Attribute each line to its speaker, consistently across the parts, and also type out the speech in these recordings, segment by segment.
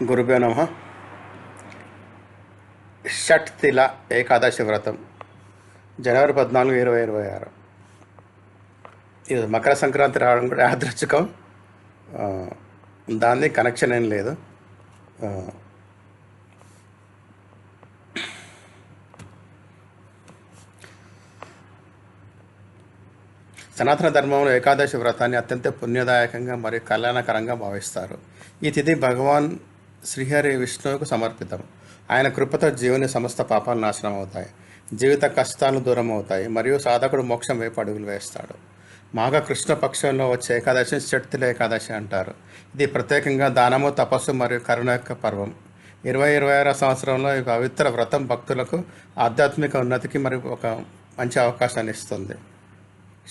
Speaker 1: గురుభ్యో నమః. షట్తిల ఏకాదశి వ్రతం జనవరి 14, 2026. ఇది మకర సంక్రాంతి రావడం కూడా యాదృచ్ఛికం. దాన్ని కనెక్షన్ ఏం లేదు. సనాతన ధర్మంలో ఏకాదశి వ్రతాన్ని అత్యంత పుణ్యదాయకంగా మరియు కళ్యాణకరంగా భావిస్తారు. ఈ తిథి భగవాన్ శ్రీహరి విష్ణువుకు సమర్పితం. ఆయన కృపతో జీవుని సమస్త పాపాలు నాశనం అవుతాయి, జీవిత కష్టాలు దూరం అవుతాయి మరియు సాధకుడు మోక్షం వైపు అడుగులు వేస్తాడు. మాఘ కృష్ణ పక్షంలో వచ్చే ఏకాదశి షట్తిల ఏకాదశి అంటారు. ఇది ప్రత్యేకంగా దానము, తపస్సు మరియు కరుణ యొక్క పర్వం. 2026 సంవత్సరంలో ఈ పవిత్ర వ్రతం భక్తులకు ఆధ్యాత్మిక ఉన్నతికి మరియు ఒక మంచి అవకాశాన్ని ఇస్తుంది.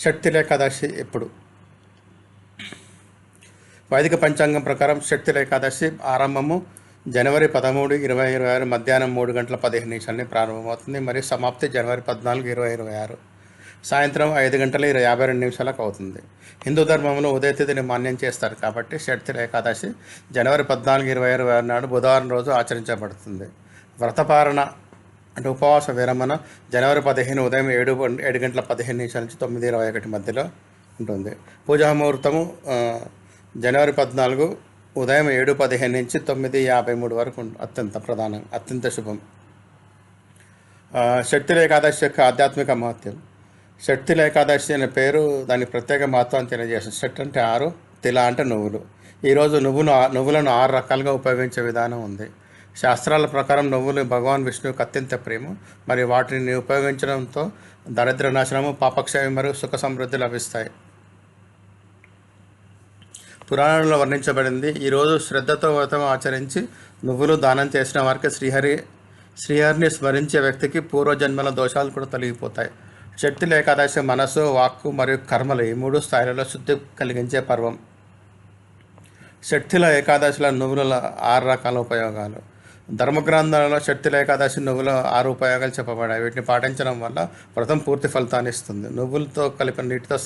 Speaker 1: షట్తిల ఏకాదశి ఎప్పుడు? వైదిక పంచాంగం ప్రకారం షట్తిల ఏకాదశి ఆరంభము జనవరి 13, 2026 మధ్యాహ్నం 3:15 ప్రారంభమవుతుంది మరియు సమాప్తి జనవరి 14, 2026 సాయంత్రం 5:52 అవుతుంది. హిందూ ధర్మంలో ఉదయతిథిని మాన్యం చేస్తారు కాబట్టి షట్తిల ఏకాదశి జనవరి 14, 2026 నాడు బుధవారం రోజు ఆచరించబడుతుంది. వ్రతపారణ అంటే ఉపవాస విరమణ జనవరి 15 ఉదయం 7:15 నుంచి 9:21 మధ్యలో ఉంటుంది. పూజా ముహూర్తము జనవరి 14 ఉదయం 7:15 నుంచి 9:53 వరకు అత్యంత శుభం. షట్తిల ఏకాదశి యొక్క ఆధ్యాత్మిక మహత్యం. షట్తిల ఏకాదశి అనే పేరు దాని ప్రత్యేక మహత్వాన్ని తెలియజేస్తుంది. షట్ అంటే 6, తిల అంటే నువ్వులు. ఈరోజు నువ్వులను 6 రకాలుగా ఉపయోగించే విధానం ఉంది. శాస్త్రాల ప్రకారం నువ్వులు భగవాన్ విష్ణువుకి అత్యంత ప్రియము మరియు వాటిని ఉపయోగించడంతో దరిద్ర నాశనము, పాపక్షయం మరియు సుఖ సమృద్ధి లభిస్తాయి. పురాణంలో వర్ణించబడింది. ఈరోజు శ్రద్ధతో వ్రతం ఆచరించి నువ్వులు దానం చేసిన వారికి శ్రీహరిని స్మరించే వ్యక్తికి పూర్వజన్మల దోషాలు కూడా తొలగిపోతాయి. షట్తిల ఏకాదశి మనసు, వాక్కు మరియు కర్మలు ఈ 3 స్థాయిలలో శుద్ధి కలిగించే పర్వం. షట్తిల ఏకాదశిలో నువ్వుల 6 రకాల ఉపయోగాలు. ధర్మగ్రంథాలలో షట్తిల ఏకాదశి నువ్వుల 6 ఉపయోగాలు చెప్పబడ్డాయి. వీటిని పాటించడం వల్ల వ్రతం పూర్తి ఫలితాన్ని ఇస్తుంది. నువ్వులతో కలిపిన నీటితో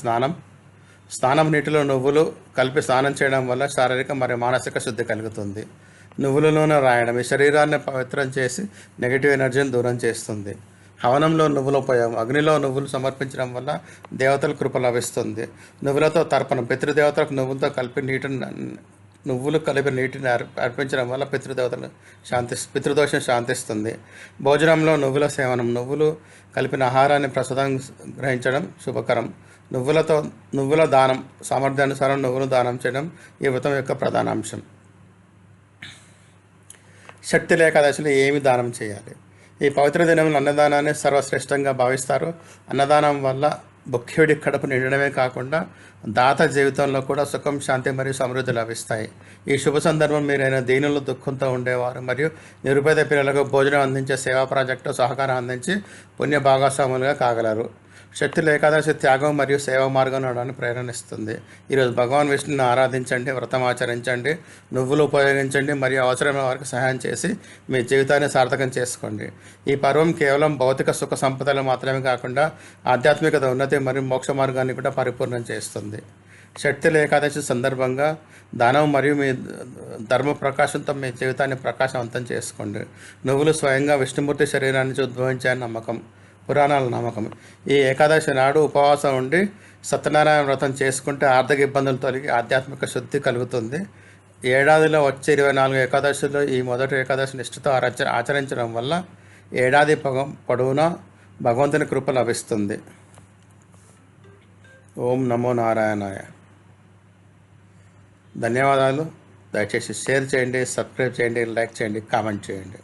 Speaker 1: స్నానం నీటిలో నువ్వులు కలిపి స్నానం చేయడం వల్ల శారీరక మరియు మానసిక శుద్ధి కలుగుతుంది. నువ్వుల నూనె రాయడం ఈ శరీరాన్ని పవిత్రం చేసి నెగిటివ్ ఎనర్జీని దూరం చేస్తుంది. హవనంలో నువ్వుల ఉపయోగం. అగ్నిలో నువ్వులు సమర్పించడం వల్ల దేవతల కృప లభిస్తుంది. నువ్వులతో తర్పణం. పితృదేవతలకు నువ్వులు కలిపి నీటిని అర్పించడం వల్ల పితృదోషం శాంతిస్తుంది. భోజనంలో నువ్వుల సేవనం. నువ్వులు కలిపిన ఆహారాన్ని ప్రసాదం గ్రహించడం శుభకరం. నువ్వుల దానం. సామర్థ్యానుసారం నువ్వులు దానం చేయడం ఈ వ్రతం యొక్క ప్రధాన అంశం. షట్తిల ఏకాదశిలో ఏమి దానం చేయాలి? ఈ పవిత్ర దినంలో అన్నదానాన్ని సర్వశ్రేష్టంగా భావిస్తారు. అన్నదానం వల్ల భుఖ్యుడి కడుపు నిండడమే కాకుండా దాత జీవితంలో కూడా సుఖం, శాంతి మరియు సమృద్ధి లభిస్తాయి. ఈ శుభ సందర్భం మీరైన దీనులు, దుఃఖంతో ఉండేవారు మరియు నిరుపేద పిల్లలకు భోజనం అందించే సేవా ప్రాజెక్టు సహకారం అందించి పుణ్య భాగస్వాములుగా కాగలరు. షట్తిల ఏకాదశి త్యాగం మరియు సేవా మార్గం నడవడానికి ప్రేరణిస్తుంది. ఈరోజు భగవాన్ విష్ణుని ఆరాధించండి, వ్రతం ఆచరించండి, నువ్వులు ఉపయోగించండి మరియు అవసరమైన వారికి సహాయం చేసి మీ జీవితాన్ని సార్థకం చేసుకోండి. ఈ పర్వం కేవలం భౌతిక సుఖ సంపదలు మాత్రమే కాకుండా ఆధ్యాత్మికత ఉన్నతి మరియు మోక్ష మార్గాన్ని కూడా పరిపూర్ణం చేస్తుంది. షట్తిల ఏకాదశి సందర్భంగా దానం మరియు మీ ధర్మ ప్రకాశంతో మీ జీవితాన్ని ప్రకాశవంతం చేసుకోండి. నువ్వులు స్వయంగా విష్ణుమూర్తి శరీరాన్ని ఉద్భవించాయని నమ్మకం, పురాణాల నమ్మకం. ఈ ఏకాదశి నాడు ఉపవాసం ఉండి సత్యనారాయణ వ్రతం చేసుకుంటే ఆర్థిక ఇబ్బందులు తొలగి ఆధ్యాత్మిక శుద్ధి కలుగుతుంది. ఏడాదిలో వచ్చే 24 ఏకాదశిలో ఈ మొదటి ఏకాదశి నిష్ఠతో ఆచరించడం వల్ల ఏడాది పొడవునా భగవంతుని కృప లభిస్తుంది. ఓం నమో నారాయణాయ. ధన్యవాదాలు. దయచేసి షేర్ చేయండి, సబ్స్క్రైబ్ చేయండి, లైక్ చేయండి, కామెంట్ చేయండి.